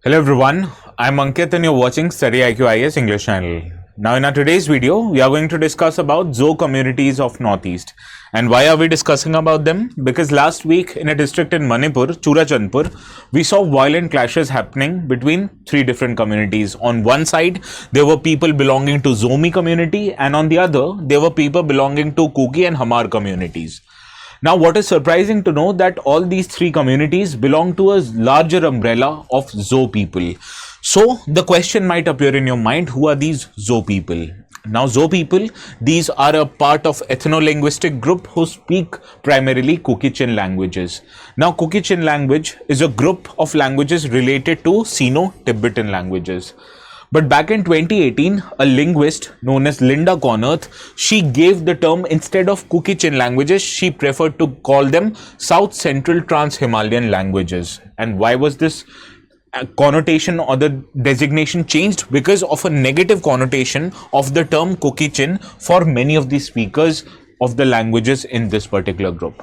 Hello everyone, I'm Ankit and you're watching StudyIQ IAS English channel. Now in our today's video, we are going to discuss about Zo communities of Northeast. And why are we discussing about them? Because last week in a district in Manipur, Churachandpur, we saw violent clashes happening between three different communities. On one side, there were people belonging to Zomi community, and on the other, there were people belonging to Kuki and Hamar communities. Now, what is surprising to know that all these three communities belong to a larger umbrella of Zo people. So, the question might appear in your mind, who are these Zo people? Now, Zo people, these are a part of ethno-linguistic group who speak primarily Kuki-Chin languages. Now, Kuki-Chin language is a group of languages related to Sino-Tibetan languages. But back in 2018, a linguist known as Linda Connerth, she gave the term, instead of Kuki-Chin languages, she preferred to call them South Central Trans-Himalayan languages. And why was this connotation or the designation changed? Because of a negative connotation of the term Kuki-Chin for many of the speakers of the languages in this particular group.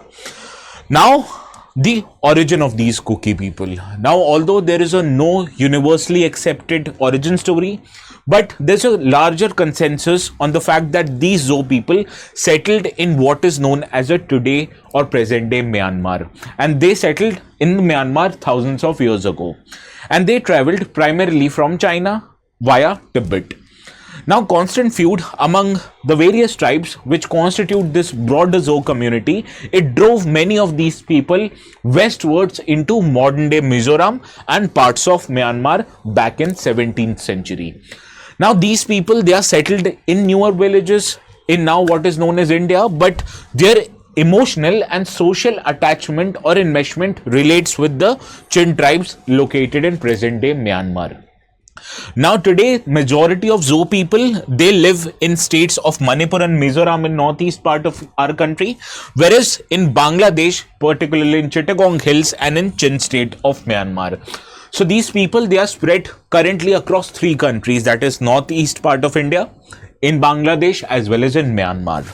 Now, the origin of these Kuki people. Now, although there is no universally accepted origin story, but there's a larger consensus on the fact that these Zo people settled in what is known as a today or present day Myanmar. And they settled in Myanmar thousands of years ago. And they traveled primarily from China via Tibet. Now, constant feud among the various tribes which constitute this broader Zo community, it drove many of these people westwards into modern day Mizoram and parts of Myanmar back in 17th century. Now, these people, they are settled in newer villages in now what is known as India, but their emotional and social attachment or enmeshment relates with the Chin tribes located in present day Myanmar. Now today, majority of Zo people, they live in states of Manipur and Mizoram in northeast part of our country, whereas in Bangladesh, particularly in Chittagong Hills and in Chin state of Myanmar. So these people, they are spread currently across three countries, that is northeast part of India, in Bangladesh as well as in Myanmar.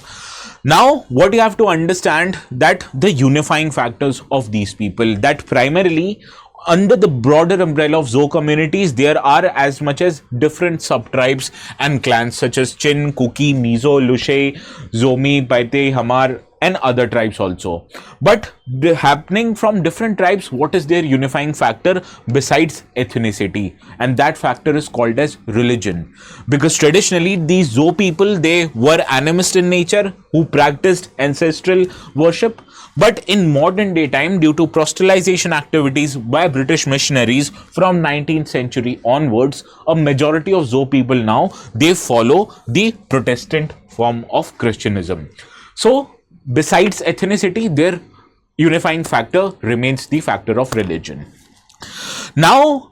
Now, what you have to understand that the unifying factors of these people, that primarily under the broader umbrella of Zo communities, there are as much as different sub-tribes and clans such as Chin, Kuki, Mizo, Lushe, Zomi, Paite, Hamar and other tribes also. But happening from different tribes, what is their unifying factor besides ethnicity? And that factor is called as religion. Because traditionally, these Zo people, they were animist in nature who practiced ancestral worship. But in modern day time, due to proselytization activities by British missionaries from 19th century onwards, a majority of Zo people now, they follow the Protestant form of Christianism. So, besides ethnicity, their unifying factor remains the factor of religion. Now,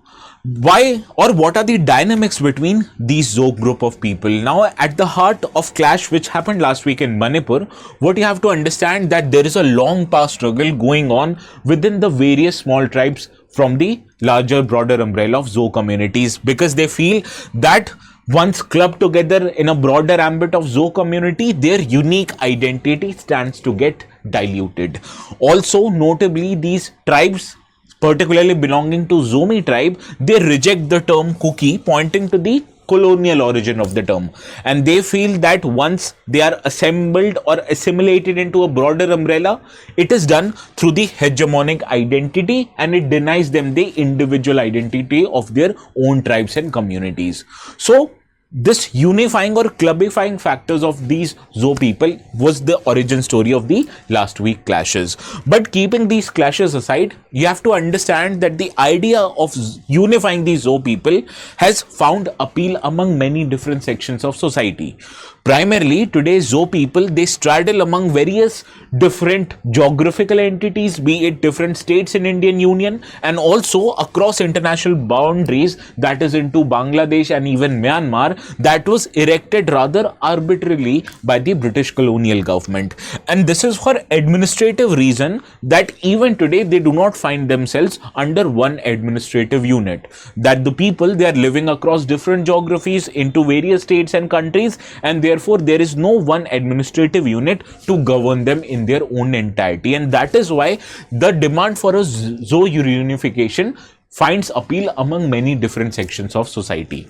why or what are the dynamics between these Zo group of people? Now, at the heart of clash which happened last week in Manipur, what you have to understand that there is a long past struggle going on within the various small tribes from the larger, broader umbrella of Zo communities, because they feel that once clubbed together in a broader ambit of Zo community, their unique identity stands to get diluted. Also, notably, these tribes, particularly belonging to Zomi tribe, they reject the term Kuki, pointing to the colonial origin of the term. And they feel that once they are assembled or assimilated into a broader umbrella, it is done through the hegemonic identity and it denies them the individual identity of their own tribes and communities. So, this unifying or clubbifying factors of these Zo people was the origin story of the last week clashes. But keeping these clashes aside, you have to understand that the idea of unifying these Zo people has found appeal among many different sections of society. Primarily, today Zo people, they straddle among various different geographical entities, be it different states in Indian Union and also across international boundaries, that is into Bangladesh and even Myanmar, that was erected rather arbitrarily by the British colonial government. And this is for administrative reason that even today they do not find themselves under one administrative unit. That the people, they are living across different geographies into various states and countries, and therefore there is no one administrative unit to govern them in their own entirety. And that is why the demand for a Zo reunification finds appeal among many different sections of society.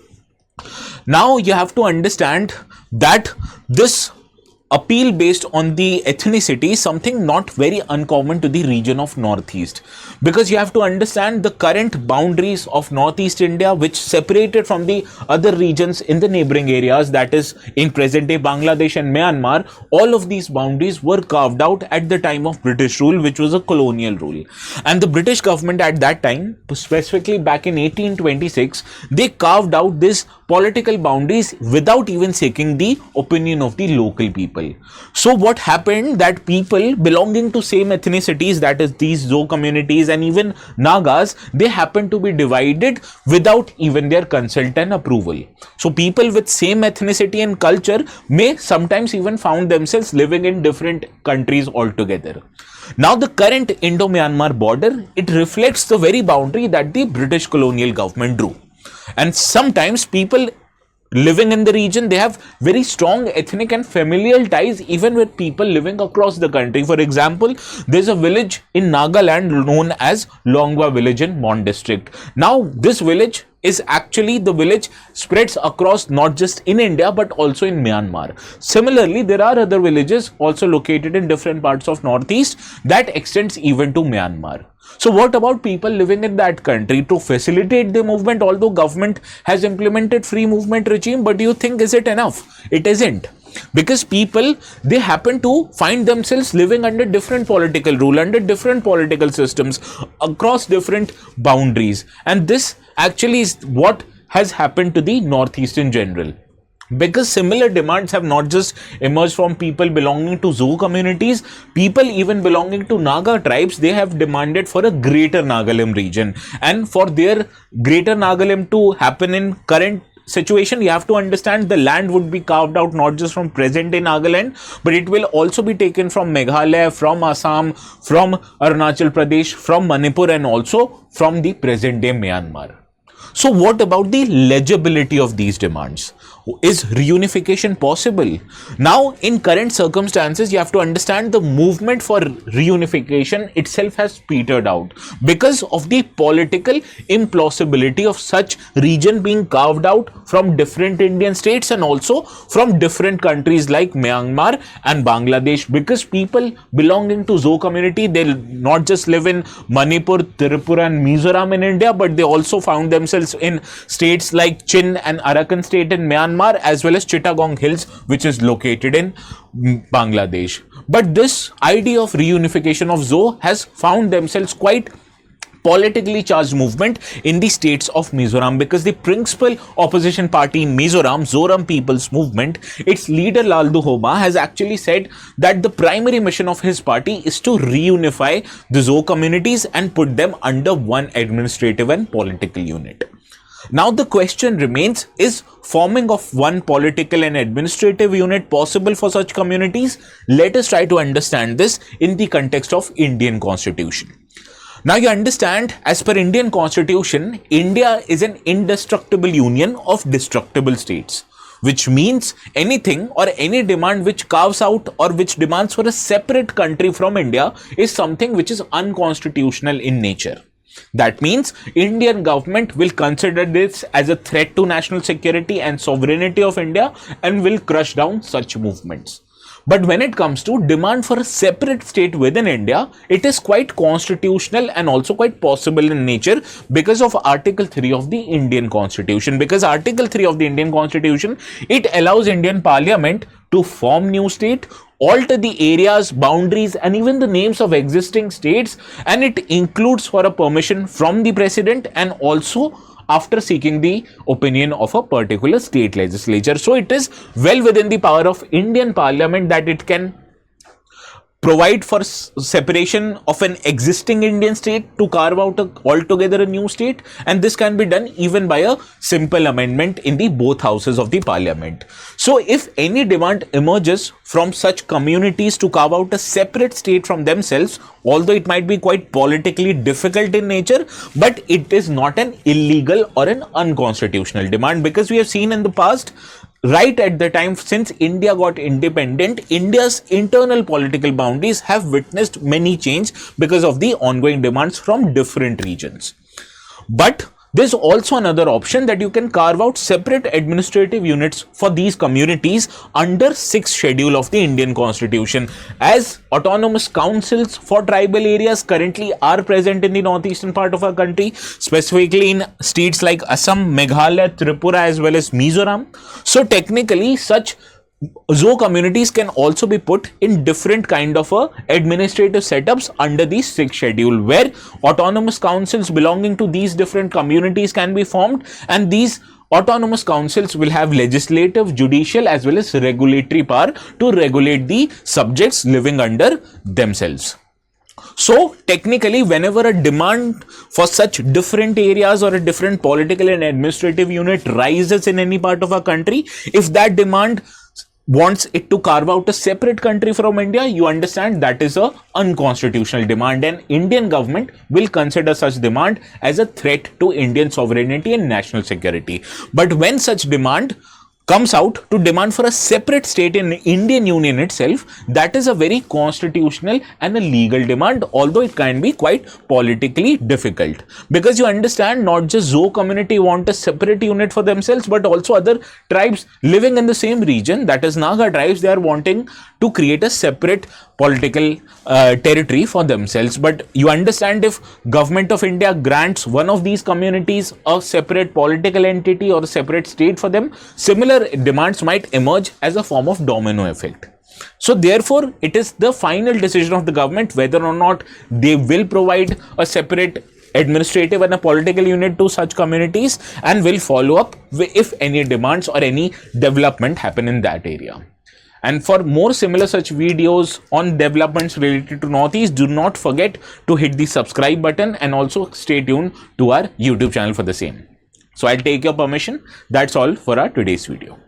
Now you have to understand that this appeal based on the ethnicity is something not very uncommon to the region of Northeast, because you have to understand the current boundaries of Northeast India, which separated from the other regions in the neighboring areas, that is in present day Bangladesh and Myanmar. All of these boundaries were carved out at the time of British rule, which was a colonial rule, and the British government at that time, specifically back in 1826, they carved out these political boundaries without even seeking the opinion of the local people. So what happened, that people belonging to same ethnicities, that is these Zo communities and even Nagas, they happen to be divided without even their consent and approval. So people with same ethnicity and culture may sometimes even found themselves living in different countries altogether. Now the current Indo-Myanmar border, it reflects the very boundary that the British colonial government drew. And sometimes people living in the region, they have very strong ethnic and familial ties even with people living across the country. For example, there's a village in Nagaland known as Longwa village in Mon district. Now this village is actually, the village spreads across not just in India but also in Myanmar. Similarly, there are other villages also located in different parts of Northeast that extends even to Myanmar. So what about people living in that country? To facilitate the movement, although government has implemented free movement regime, but do you think is it enough? It isn't. Because people, they happen to find themselves living under different political rule, under different political systems, across different boundaries. And this actually is what has happened to the Northeast in general. Because similar demands have not just emerged from people belonging to Zoo communities, people even belonging to Naga tribes, they have demanded for a greater Nagalim region. And for their greater Nagalim to happen in current situation, you have to understand the land would be carved out not just from present day Nagaland, but it will also be taken from Meghalaya, from Assam, from Arunachal Pradesh, from Manipur, and also from the present day Myanmar. So what about the legibility of these demands? Is reunification possible? Now, in current circumstances, you have to understand the movement for reunification itself has petered out because of the political implausibility of such region being carved out from different Indian states and also from different countries like Myanmar and Bangladesh, because people belonging to Zo community, they not just live in Manipur, Tripura and Mizoram in India, but they also found themselves in states like Chin and Arakan state in Myanmar, as well as Chittagong Hills, which is located in Bangladesh. But this idea of reunification of Zo has found themselves quite politically charged movement in the states of Mizoram, because the principal opposition party in Mizoram, Zoram People's Movement, its leader Laldu Homa has actually said that the primary mission of his party is to reunify the Zo communities and put them under one administrative and political unit. Now the question remains, is forming of one political and administrative unit possible for such communities? Let us try to understand this in the context of Indian Constitution. Now you understand, as per Indian Constitution, India is an indestructible union of destructible states, which means anything or any demand which carves out or which demands for a separate country from India is something which is unconstitutional in nature. That means Indian government will consider this as a threat to national security and sovereignty of India and will crush down such movements. But when it comes to demand for a separate state within India, it is quite constitutional and also quite possible in nature because of Article 3 of the Indian Constitution. Because Article 3 of the Indian Constitution, it allows Indian Parliament to form new state, alter the areas, boundaries and even the names of existing states, and it includes for a permission from the president and also after seeking the opinion of a particular state legislature. So it is well within the power of Indian Parliament that it can provide for separation of an existing Indian state to carve out altogether a new state, and this can be done even by a simple amendment in the both houses of the parliament. So if any demand emerges from such communities to carve out a separate state from themselves, although it might be quite politically difficult in nature, but it is not an illegal or an unconstitutional demand, because we have seen in the past, right at the time since India got independent, India's internal political boundaries have witnessed many change because of the ongoing demands from different regions. But there's also another option that you can carve out separate administrative units for these communities under 6th schedule of the Indian Constitution, as autonomous councils for tribal areas currently are present in the northeastern part of our country, specifically in states like Assam, Meghalaya, Tripura as well as Mizoram. So technically such zoo communities can also be put in different kind of administrative setups under the 6th schedule, where autonomous councils belonging to these different communities can be formed, and these autonomous councils will have legislative, judicial as well as regulatory power to regulate the subjects living under themselves. So technically, whenever a demand for such different areas or a different political and administrative unit rises in any part of our country, if that demand wants it to carve out a separate country from India, you understand that is a unconstitutional demand, and Indian government will consider such demand as a threat to Indian sovereignty and national security. But when such demand comes out to demand for a separate state in Indian Union itself, that is a very constitutional and a legal demand, although it can be quite politically difficult. Because you understand, not just Zo community want a separate unit for themselves, but also other tribes living in the same region, that is Naga tribes, they are wanting to create a separate political territory for themselves. But you understand, if government of India grants one of these communities a separate political entity or a separate state for them, similar demands might emerge as a form of domino effect. So therefore, it is the final decision of the government whether or not they will provide a separate administrative and a political unit to such communities, and will follow up if any demands or any development happen in that area. And for more similar such videos on developments related to Northeast, do not forget to hit the subscribe button and also stay tuned to our YouTube channel for the same. So I'll take your permission. That's all for our today's video.